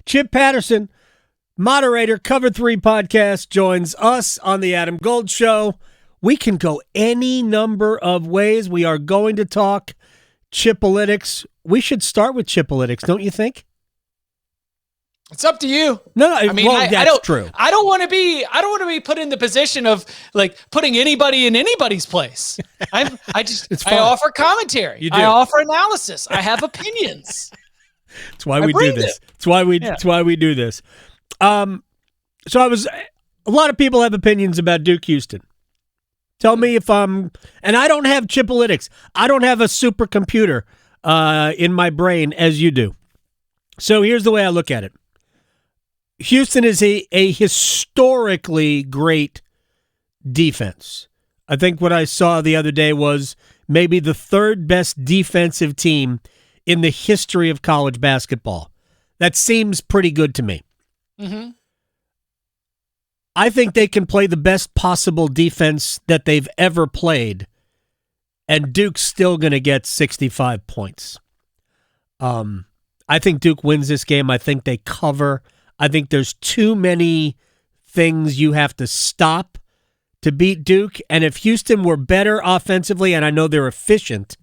Chip Patterson, moderator, Cover 3 podcast, joins us on the Adam Gold Show. We can go any number of ways. We are going to talk Chipolytics. We should start with Chipolytics, don't you think? It's up to you. No, I mean, well, that's true. I don't want to be put in the position of like putting anybody in anybody's place. I offer commentary. You do. I offer analysis. I have opinions. That's why we do this. It's why we do this. A lot of people have opinions about Duke Houston. Tell me if and I don't have Chipolytics. I don't have a supercomputer in my brain as you do. So here's the way I look at it. Houston is a historically great defense. I think what I saw the other day was maybe the third best defensive team in the history of college basketball. That seems pretty good to me. Mm-hmm. I think they can play the best possible defense that they've ever played, and Duke's still going to get 65 points. I think Duke wins this game. I think they cover. I think there's too many things you have to stop to beat Duke, and if Houston were better offensively, and I know they're efficient,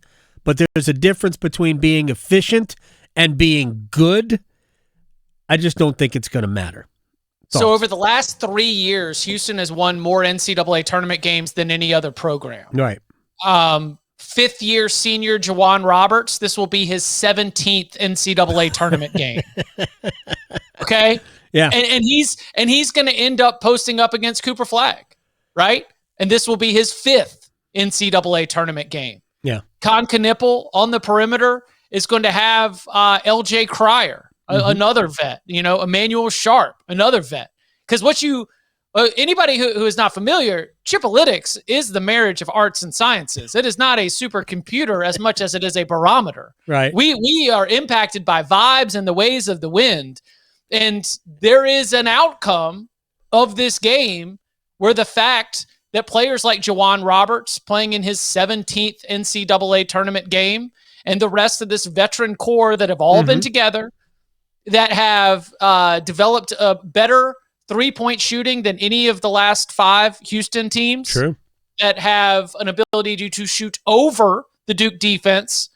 but there's a difference between being efficient and being good. I just don't think it's going to matter. So over the last 3 years, Houston has won more NCAA tournament games than any other program. Right. Fifth-year senior Juwan Roberts, this will be his 17th NCAA tournament game. Okay? Yeah. And he's going to end up posting up against Cooper Flagg, right? And this will be his 5th NCAA tournament game. Yeah. Con Knipple on the perimeter is going to have LJ Cryer, another vet, Emmanuel Sharp, another vet. Because anybody who is not familiar, Chipolytics is the marriage of arts and sciences. It is not a supercomputer as much as it is a barometer. Right. We are impacted by vibes and the ways of the wind. And there is an outcome of this game where the fact that players like Juwan Roberts playing in his 17th NCAA tournament game and the rest of this veteran core that have all been together, that have developed a better three-point shooting than any of the last 5 Houston teams. True. That have an ability to shoot over the Duke defense,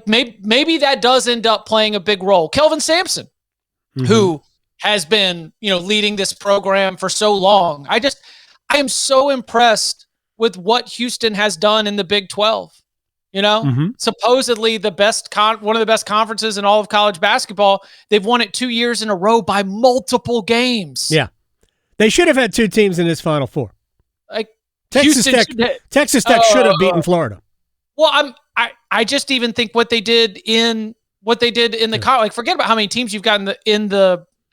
maybe that does end up playing a big role. Kelvin Sampson, who has been, leading this program for so long. I am so impressed with what Houston has done in the Big 12. Supposedly one of the best conferences in all of college basketball. They've won it 2 years in a row by multiple games. Yeah. They should have had 2 teams in this Final Four. Like Texas Tech should have beaten Florida. Well, I just even think what they did in the college, forget about how many teams you've got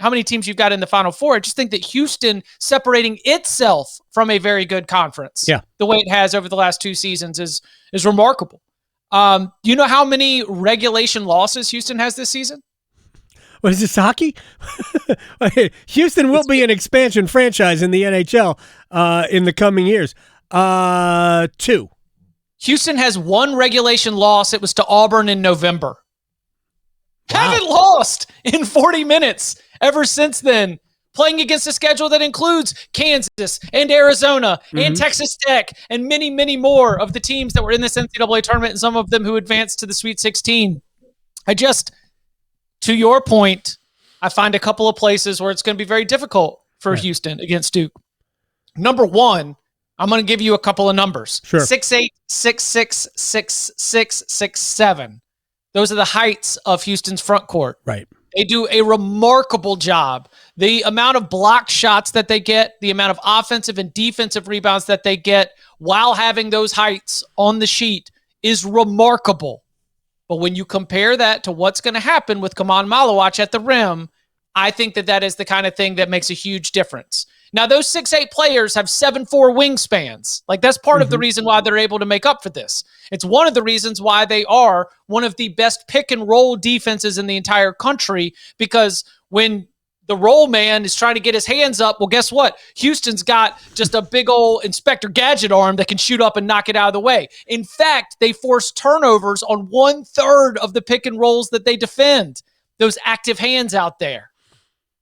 how many teams you've got in the Final Four. I just think that Houston separating itself from a very good conference, the way it has over the last 2 seasons is remarkable. Do you know how many regulation losses Houston has this season? What is this, hockey? Houston will be an expansion franchise in the NHL in the coming years. 2. Houston has 1 regulation loss. It was to Auburn in November. Wow. Haven't lost in 40 minutes ever since then. Playing against a schedule that includes Kansas and Arizona and Texas Tech and many, many more of the teams that were in this NCAA tournament and some of them who advanced to the Sweet 16. To your point, I find a couple of places where it's going to be very difficult for Houston against Duke. Number 1, I'm going to give you a couple of numbers. Sure. 6'8", 6'6", 6'6", 6'7". Those are the heights of Houston's front court. Right. They do a remarkable job. The amount of block shots that they get, the amount of offensive and defensive rebounds that they get while having those heights on the sheet is remarkable. But when you compare that to what's going to happen with Kaman Malawach at the rim, I think that is the kind of thing that makes a huge difference. Now, those 6'8" players have 7'4" wingspans. Like, that's part of the reason why they're able to make up for this. It's one of the reasons why they are one of the best pick-and-roll defenses in the entire country, because when the roll man is trying to get his hands up, well, guess what? Houston's got just a big old Inspector Gadget arm that can shoot up and knock it out of the way. In fact, they force turnovers on 1/3 of the pick-and-rolls that they defend. those active hands out there.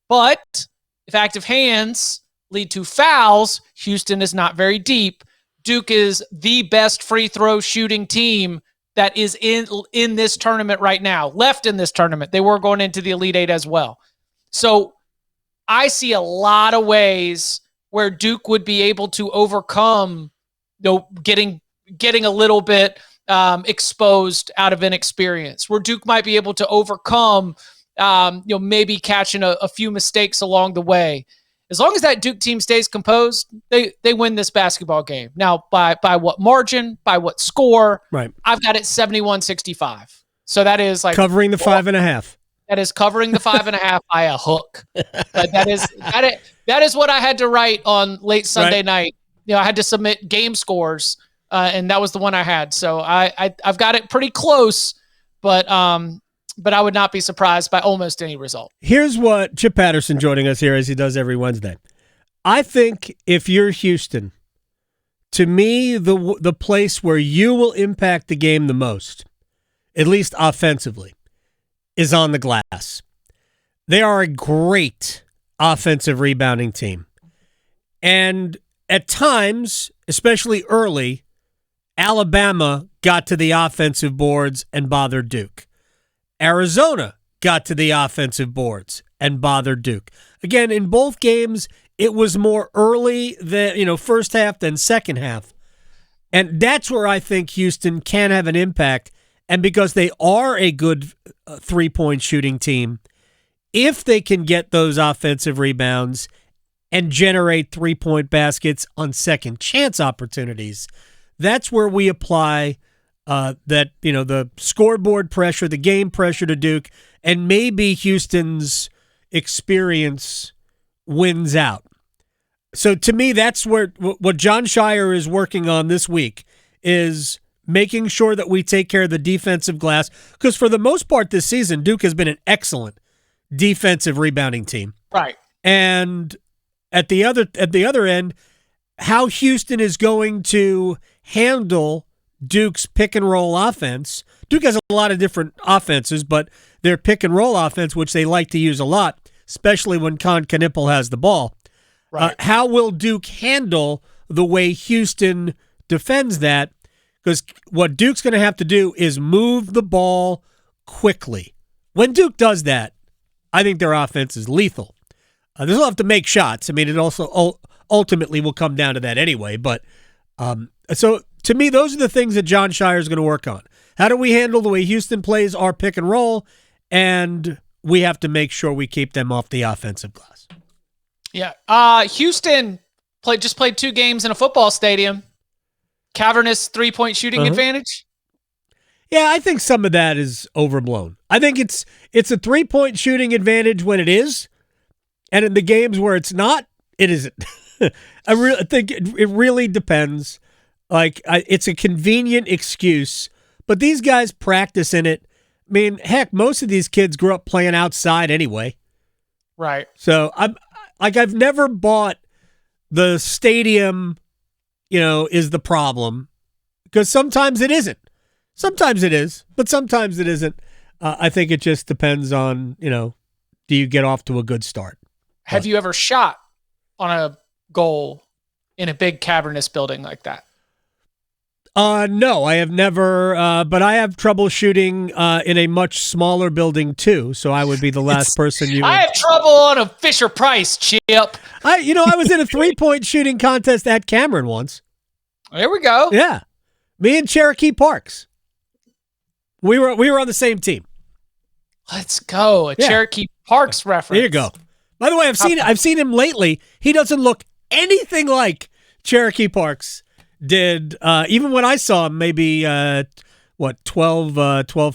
But if active hands lead to fouls, Houston is not very deep. Duke is the best free throw shooting team that is in this tournament right now, left in this tournament. They were going into the Elite Eight as well. So I see a lot of ways where Duke would be able to overcome, getting a little bit exposed out of inexperience, where Duke might be able to overcome, maybe catching a few mistakes along the way. As long as that Duke team stays composed, they win this basketball game. Now, by what margin, by what score? Right. I've got it 71-65. So that is like covering the 5.5. That is covering the 5.5 by a hook. But that is what I had to write on late Sunday night. I had to submit game scores, and that was the one I had. So I've got it pretty close, but I would not be surprised by almost any result. Here's what Chip Patterson joining us here as he does every Wednesday. I think if you're Houston, to me, the place where you will impact the game the most, at least offensively, is on the glass. They are a great offensive rebounding team. And at times, especially early, Alabama got to the offensive boards and bothered Duke. Arizona got to the offensive boards and bothered Duke. Again, in both games, it was more early than, first half than second half. And that's where I think Houston can have an impact. And because they are a good three-point shooting team, if they can get those offensive rebounds and generate three-point baskets on second chance opportunities, that's where we apply the scoreboard pressure, the game pressure to Duke, and maybe Houston's experience wins out. So to me, that's where what John Shire is working on this week is making sure that we take care of the defensive glass, because for the most part this season, Duke has been an excellent defensive rebounding team. Right. And at the other end, how Houston is going to handle Duke's pick and roll offense. Duke has a lot of different offenses, but their pick and roll offense, which they like to use a lot, especially when Con Knipple has the ball. Right. How will Duke handle the way Houston defends that? Because what Duke's going to have to do is move the ball quickly. When Duke does that, I think their offense is lethal. They still have to make shots. I mean, it also ultimately will come down to that anyway. But so to me, those are the things that John Shire is going to work on. How do we handle the way Houston plays our pick and roll? And we have to make sure we keep them off the offensive glass. Yeah. Houston just played 2 games in a football stadium. Cavernous three-point shooting advantage? Yeah, I think some of that is overblown. I think it's a three-point shooting advantage when it is, and in the games where it's not, it isn't. I think it really depends. It's a convenient excuse, but these guys practice in it. I mean, heck, most of these kids grew up playing outside anyway. Right. So I've never bought the stadium, is the problem, because sometimes it isn't. Sometimes it is, but sometimes it isn't. I think it just depends on, do you get off to a good start? Have you ever shot on a goal in a big cavernous building like that? No, I have never, but I have trouble shooting in a much smaller building too, so I would be the last person you would... I have trouble on a Fisher-Price, Chip. I was in a three-point shooting contest at Cameron once. There we go. Yeah. Me and Cherokee Parks. We were on the same team. Let's go. Cherokee Parks reference. There you go. By the way, I've seen him lately. He doesn't look anything like Cherokee Parks did, even when I saw him maybe 12,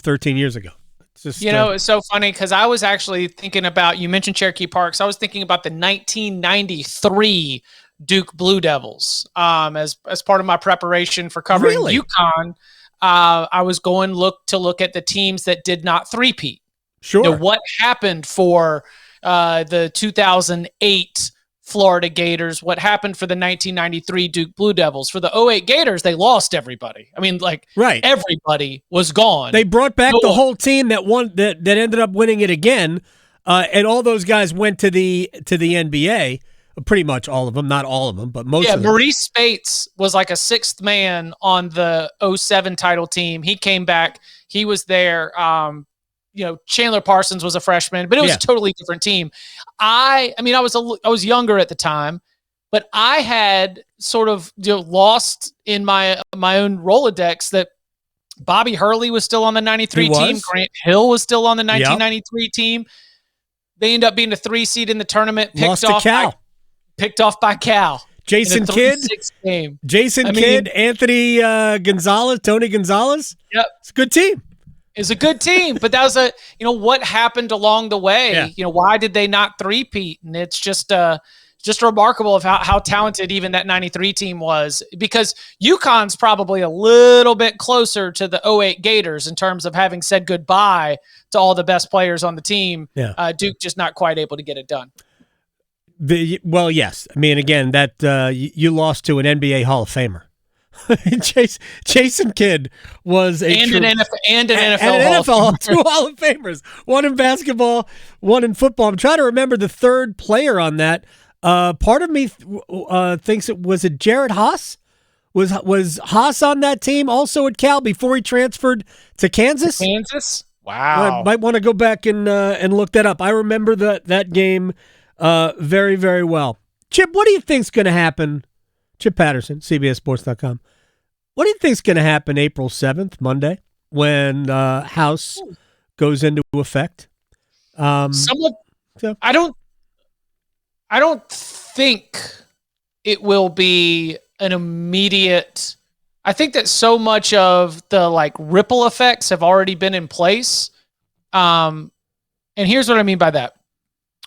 13 years ago. It's just, it's so funny because I was actually thinking about, you mentioned Cherokee Parks. I was thinking about the 1993 Duke Blue Devils as part of my preparation for covering UConn. I was going to look at the teams that did not three-peat. Sure. What happened for the 2008 Florida Gators, what happened for the 1993 Duke Blue Devils. For the '08 Gators, they lost everybody. I mean, everybody was gone. They brought back the whole team that won that ended up winning it again, and all those guys went to the NBA. Pretty much all of them, not all of them, but most of them. Maurice Spates was like a sixth man on the '07 title team. He came back. He was there. Chandler Parsons was a freshman, but it was a totally different team. I was younger at the time, but I had sort of lost in my own Rolodex that Bobby Hurley was still on the 93 team. Grant Hill was still on the 1993 team. They ended up being a 3 seed in the tournament. Picked off by Cal. Jason Kidd, Anthony Gonzalez, Tony Gonzalez. Yep. It's a good team. It's a good team, but that was what happened along the way. Yeah. Why did they not three-peat? And it's just remarkable of how talented even that 93 team was, because UConn's probably a little bit closer to the '08 Gators in terms of having said goodbye to all the best players on the team. Yeah. Duke just not quite able to get it done. Yes. I mean, again, that you lost to an NBA Hall of Famer. Jason Kidd was an NFL two Hall of Famers, one in basketball, one in football. I'm trying to remember the third player on that. Part of me thinks it Jared Haas. Was Haas on that team also at Cal before he transferred to Kansas? Wow. I might want to go back and look that up. I remember that game very, very well. Chip, what do you think's going to happen? Chip Patterson, CBSSports.com. What do you think's going to happen April 7th, Monday, when House goes into effect? I don't think it will be an immediate. I think that so much of the ripple effects have already been in place. And here's what I mean by that.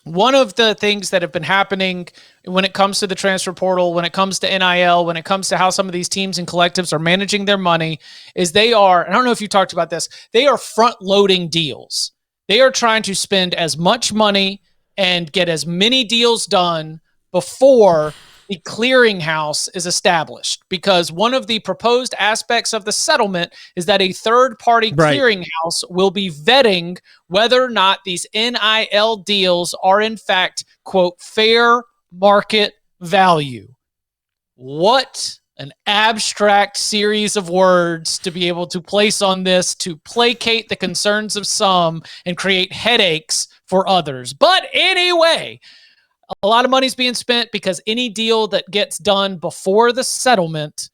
One of the things that have been happening when it comes to the transfer portal, when it comes to NIL, when it comes to how some of these teams and collectives are managing their money, is they are, I don't know if you talked about this, they are front-loading deals. They are trying to spend as much money and get as many deals done before the clearinghouse is established, because one of the proposed aspects of the settlement is that a third-party clearinghouse will be vetting whether or not these NIL deals are in fact, quote, fair market value. What an abstract series of words to be able to place on this to placate the concerns of some and create headaches for others. But anyway, a lot of money's being spent because any deal that gets done before the settlement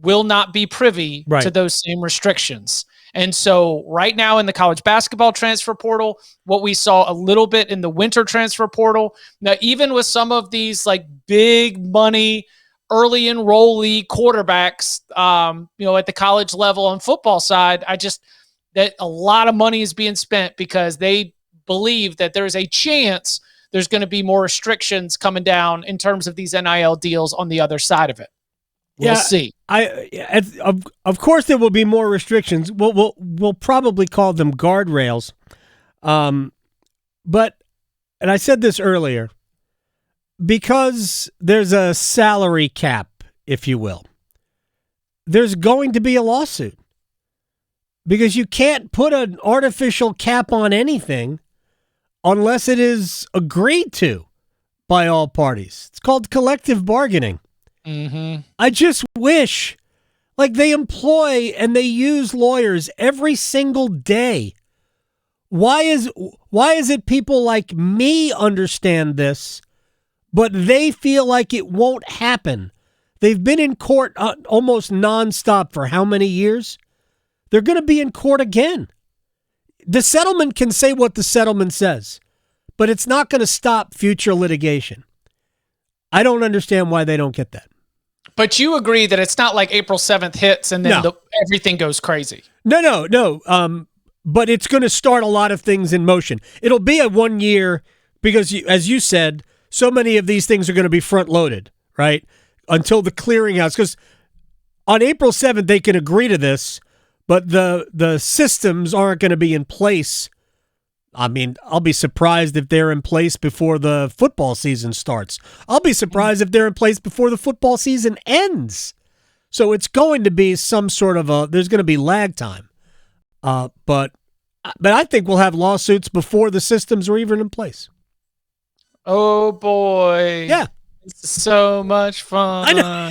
will not be privy to those same restrictions. And so right now in the college basketball transfer portal, what we saw a little bit in the winter transfer portal, now even with some of these big money early enrollee quarterbacks, at the college level on football side, that a lot of money is being spent because they believe that there's a chance there's going to be more restrictions coming down in terms of these NIL deals on the other side of it. We'll see. Of course, there will be more restrictions. We'll probably call them guardrails. But, and I said this earlier, because there's a salary cap, if you will, there's going to be a lawsuit. Because you can't put an artificial cap on anything unless it is agreed to by all parties. It's called collective bargaining. Mm-hmm. I just wish, they employ and they use lawyers every single day. Why is it people like me understand this, but they feel like it won't happen? They've been in court almost nonstop for how many years? They're going to be in court again. The settlement can say what the settlement says, but it's not going to stop future litigation. I don't understand why they don't get that. But you agree that it's not like April 7th hits and then everything goes crazy. No. But it's going to start a lot of things in motion. It'll be a 1 year because, as you said, so many of these things are going to be front-loaded, right, until the clearinghouse. Because on April 7th, they can agree to this, but the systems aren't going to be in place I mean, I'll be surprised if they're in place before the football season starts. I'll be surprised if they're in place before the football season ends. So it's going to be some sort of there's going to be lag time. But I think we'll have lawsuits before the systems are even in place. Oh, boy. Yeah. It's so much fun. I know.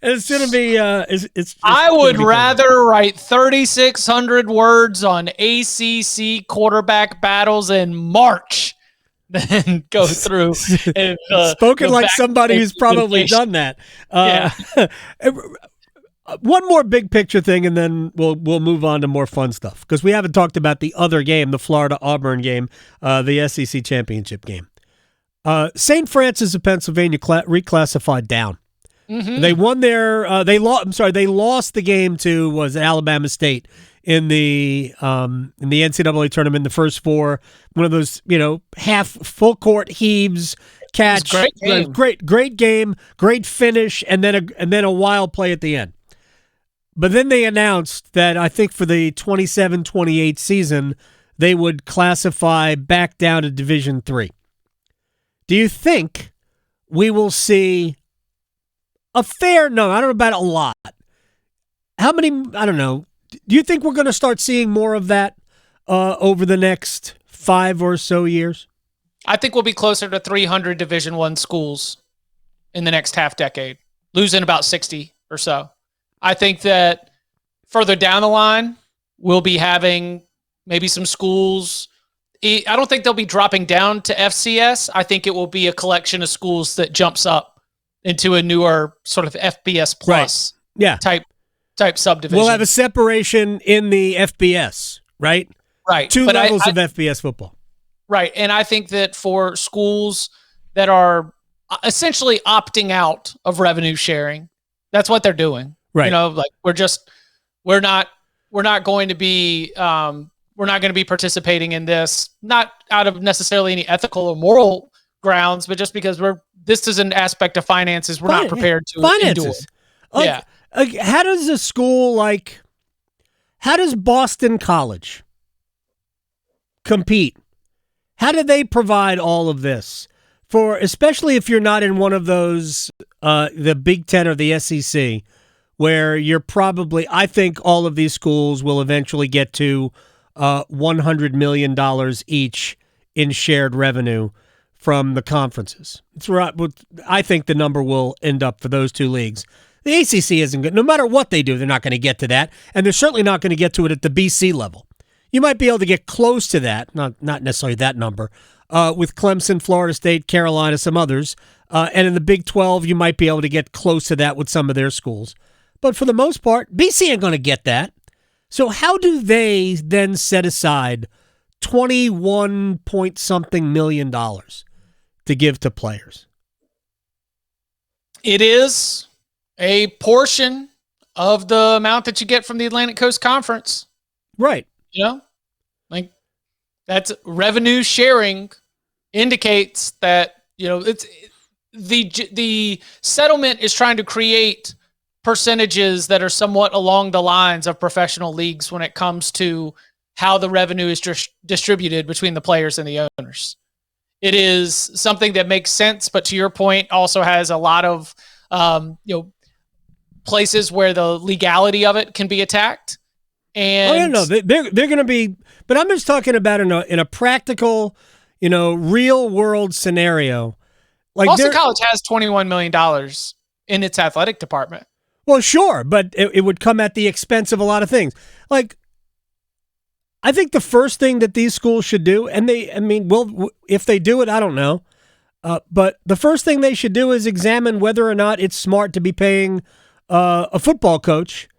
It's going to be I would rather write 3,600 words on ACC quarterback battles in March than go through. Spoken like somebody who's probably done that. Yeah. One more big picture thing, and then we'll move on to more fun stuff, because we haven't talked about the other game, the Florida-Auburn game, the SEC championship game. St. Francis of Pennsylvania reclassified down. Mm-hmm. They won they lost the game to Alabama State in the NCAA tournament. The first four, one of those half full court heaves, catch, great game, great finish, and then a wild play at the end. But then they announced that I think for the 27-28 season they would classify back down to Division III. Do you think we will see a fair number? I don't know about a lot. How many? I don't know. Do you think we're going to start seeing more of that over the next 5 or so years? I think we'll be closer to 300 Division I schools in the next half decade, losing about 60 or so. I think that further down the line, we'll be having maybe some schools. I don't think they'll be dropping down to FCS. I think it will be a collection of schools that jumps up into a newer sort of FBS plus type subdivision. We'll have a separation in the FBS, right? Right. 2 levels of FBS football. Right. And I think that for schools that are essentially opting out of revenue sharing, that's what they're doing. Right. Like we're not going to be participating in this, not out of necessarily any ethical or moral grounds, but just because this is an aspect of finances we're not prepared to endure. Yeah. How does a school how does Boston College compete? How do they provide all of this especially if you're not in one of those, the Big Ten or the SEC, where you're probably, I think all of these schools will eventually get to $100 million each in shared revenue from the conferences. I think the number will end up for those two leagues. The ACC isn't good. No matter what they do, they're not going to get to that, and they're certainly not going to get to it at the BC level. You might be able to get close to that, not necessarily that number, with Clemson, Florida State, Carolina, some others. And in the Big 12, you might be able to get close to that with some of their schools. But for the most part, BC ain't going to get that. So how do they then set aside 21-point-something million to give to players? It is a portion of the amount that you get from the Atlantic Coast Conference. Right. Like that's revenue sharing indicates that, it's the settlement is trying to create percentages that are somewhat along the lines of professional leagues when it comes to how the revenue is distributed between the players and the owners. It is something that makes sense, but to your point, also has a lot of places where the legality of it can be attacked. And they're going to be, but I'm just talking about in a practical, real world scenario. Like Boston College has $21 million in its athletic department. Well, sure, but it would come at the expense of a lot of things. Like, I think the first thing that these schools should do, and if they do it, I don't know, but the first thing they should do is examine whether or not it's smart to be paying a football coach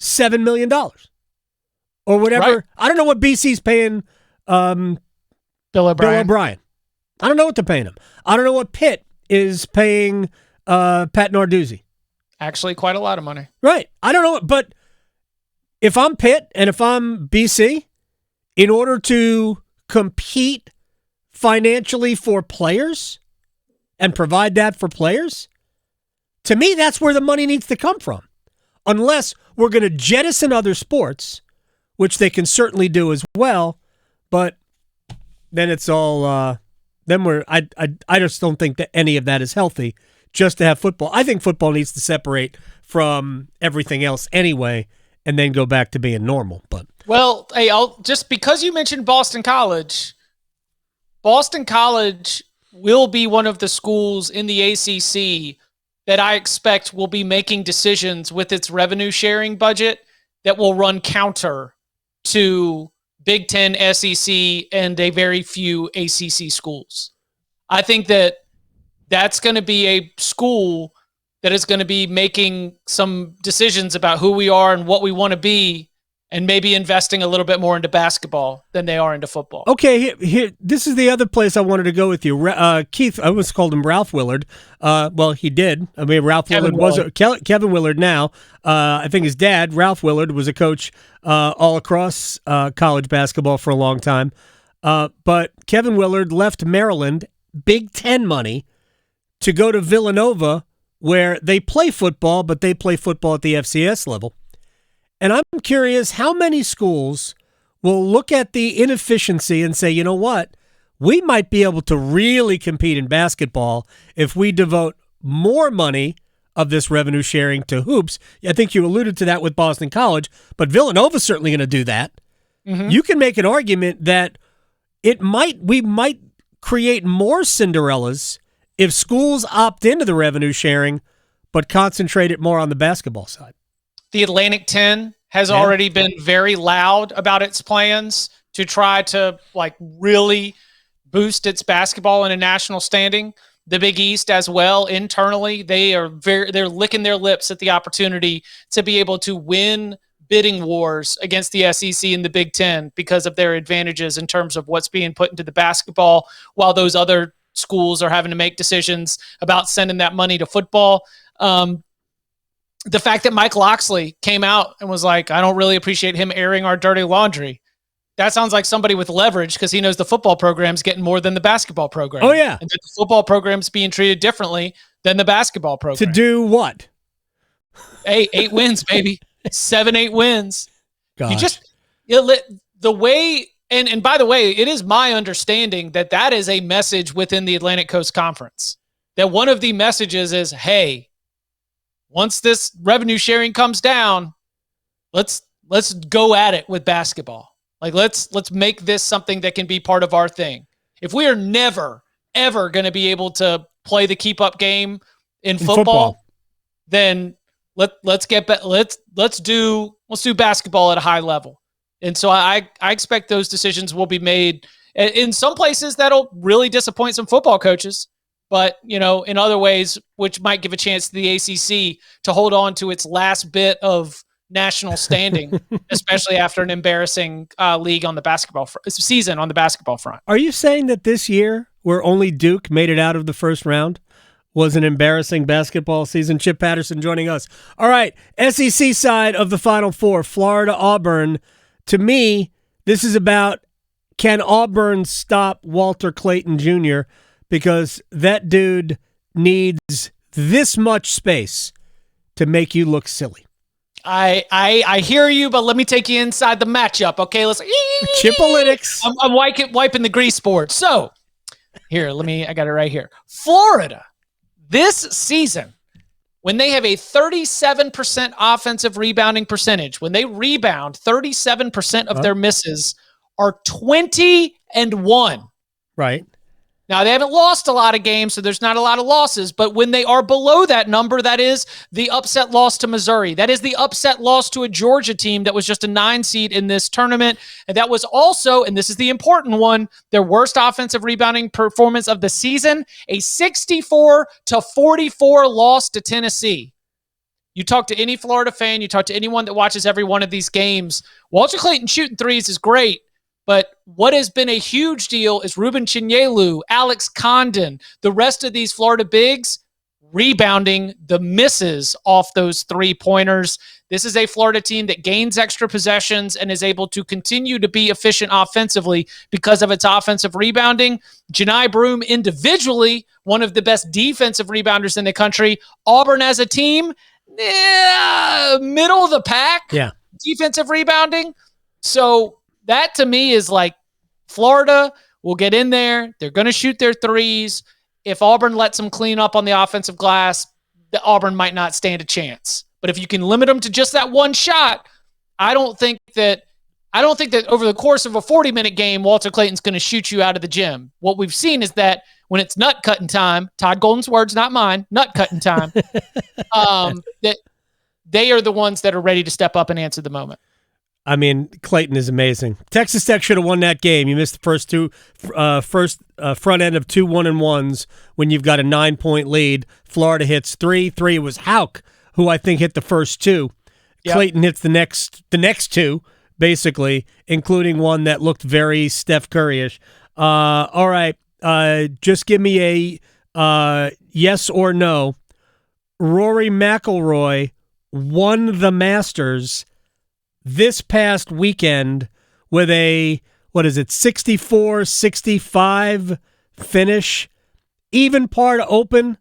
$7 million or whatever. Right. I don't know what BC's paying Bill O'Brien. I don't know what they're paying him. I don't know what Pitt is paying Pat Narduzzi. Actually, quite a lot of money. Right. I don't know, but if I'm Pitt and if I'm BC, in order to compete financially for players and provide that for players, to me, that's where the money needs to come from. Unless we're going to jettison other sports, which they can certainly do as well, but then it's all then I just don't think that any of that is healthy just to have football. I think football needs to separate from everything else anyway and then go back to being normal. But well, hey, just because you mentioned Boston College will be one of the schools in the ACC that I expect will be making decisions with its revenue sharing budget that will run counter to Big Ten, SEC, and a very few ACC schools. I think that's going to be a school that is going to be making some decisions about who we are and what we want to be, and maybe investing a little bit more into basketball than they are into football. Okay, here this is the other place I wanted to go with you. Keith, I almost called him Ralph Willard. Well, he did. I mean, Kevin Willard now. I think his dad, Ralph Willard, was a coach all across college basketball for a long time. But Kevin Willard left Maryland, Big Ten money, to go to Villanova, where they play football, but they play football at the FCS level. And I'm curious how many schools will look at the inefficiency and say, you know what, we might be able to really compete in basketball if we devote more money of this revenue sharing to hoops. I think you alluded to that with Boston College, but Villanova's certainly going to do that. Mm-hmm. You can make an argument that we might create more Cinderellas if schools opt into the revenue sharing, but concentrate it more on the basketball side. The Atlantic 10 has already been very loud about its plans to try to really boost its basketball in a national standing. The Big East as well, internally, they're licking their lips at the opportunity to be able to win bidding wars against the SEC and the Big Ten because of their advantages in terms of what's being put into the basketball, while those other schools are having to make decisions about sending that money to football. The fact that Mike Loxley came out and was like, I don't really appreciate him airing our dirty laundry. That sounds like somebody with leverage because he knows the football program's getting more than the basketball program. Oh, yeah. And that the football program's being treated differently than the basketball program. To do what? 8 wins, baby. 7-8 wins. Gosh. The way, and by the way, it is my understanding that is a message within the Atlantic Coast Conference. That one of the messages is, hey, once this revenue sharing comes down, let's go at it with basketball. Let's make this something that can be part of our thing. If we are never ever going to be able to play the keep up game in football, then let's do basketball at a high level. And so I expect those decisions will be made in some places that'll really disappoint some football coaches. But, in other ways, which might give a chance to the ACC to hold on to its last bit of national standing, especially after an embarrassing league on the basketball season on the basketball front. Are you saying that this year, where only Duke made it out of the first round, was an embarrassing basketball season? Chip Patterson joining us. All right, SEC side of the Final Four, Florida, Auburn. To me, this is about, can Auburn stop Walter Clayton Jr., because that dude needs this much space to make you look silly. I hear you, but let me take you inside the matchup, okay? Let's Chipolytics. I'm wiping the grease board. So, here, I got it right here. Florida, this season, when they have a 37% offensive rebounding percentage, when they rebound, 37% of their misses are 20-1. Right. Now, they haven't lost a lot of games, so there's not a lot of losses. But when they are below that number, that is the upset loss to Missouri. That is the upset loss to a Georgia team that was just a 9 seed in this tournament. And that was also, and this is the important one, their worst offensive rebounding performance of the season, a 64-44 loss to Tennessee. You talk to any Florida fan, you talk to anyone that watches every one of these games, Walter Clayton shooting threes is great. But what has been a huge deal is Ruben Chinyelu, Alex Condon, the rest of these Florida bigs rebounding the misses off those 3-pointers. This is a Florida team that gains extra possessions and is able to continue to be efficient offensively because of its offensive rebounding. Janai Broome individually, one of the best defensive rebounders in the country. Auburn as a team, middle of the pack, defensive rebounding. So that to me is Florida will get in there. They're going to shoot their threes. If Auburn lets them clean up on the offensive glass, the Auburn might not stand a chance. But if you can limit them to just that one shot, I don't think that over the course of a 40-minute game, Walter Clayton's going to shoot you out of the gym. What we've seen is that when it's nut cutting time, Todd Golden's words, not mine, nut cutting time, that they are the ones that are ready to step up and answer the moment. I mean, Clayton is amazing. Texas Tech should have won that game. You missed the first front end of 2 1-1s when you've got a 9-point lead. Florida hits 3. It was Houck who I think hit the first 2. Yep. Clayton hits the next 2, basically, including one that looked very Steph Curry-ish. All right, just give me a yes or no. Rory McIlroy won the Masters this past weekend with a, 64-65 finish, even par to open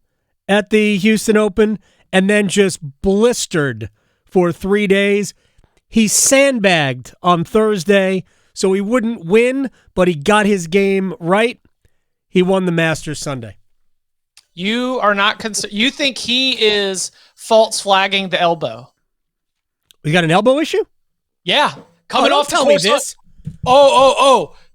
at the Houston Open, and then just blistered for 3 days. He sandbagged on Thursday, so he wouldn't win, but he got his game right. He won the Masters Sunday. You are not concerned. You think he is false flagging the elbow? He got an elbow issue? Yeah, coming off the course. This.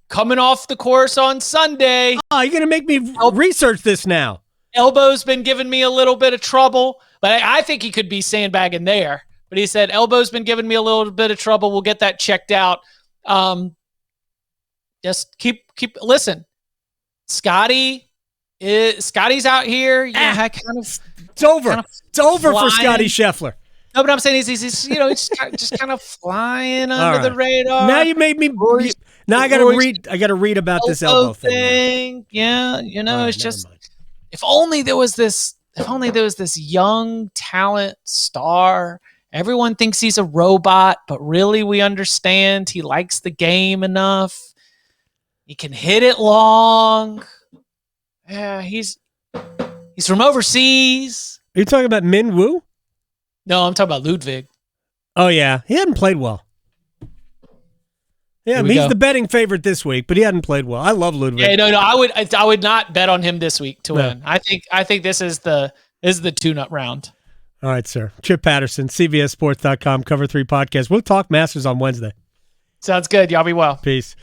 Coming off the course on Sunday. Oh, you're gonna make me research this now. Elbow's been giving me a little bit of trouble, but I think he could be sandbagging there. But he said elbow's been giving me a little bit of trouble. We'll get that checked out. Just keep listen. Scotty's out here. It's over. It's over for Scotty Scheffler. No, but I'm saying he's just kind of flying under the radar. Now you made me. Now I got to read about this elbow thing. Yeah, it's just if only there was this young talent star. Everyone thinks he's a robot, but really we understand he likes the game enough. He can hit it long. Yeah, he's from overseas. Are you talking about Min Woo? No, I'm talking about Ludwig. Oh, yeah. He hadn't played well. Yeah, he's the betting favorite this week, but he hadn't played well. I love Ludwig. Yeah, no, I would not bet on him this week to win. I think this is the tune-up round. All right, sir. Chip Patterson, CBSSports.com, Cover 3 podcast. We'll talk Masters on Wednesday. Sounds good. Y'all be well. Peace.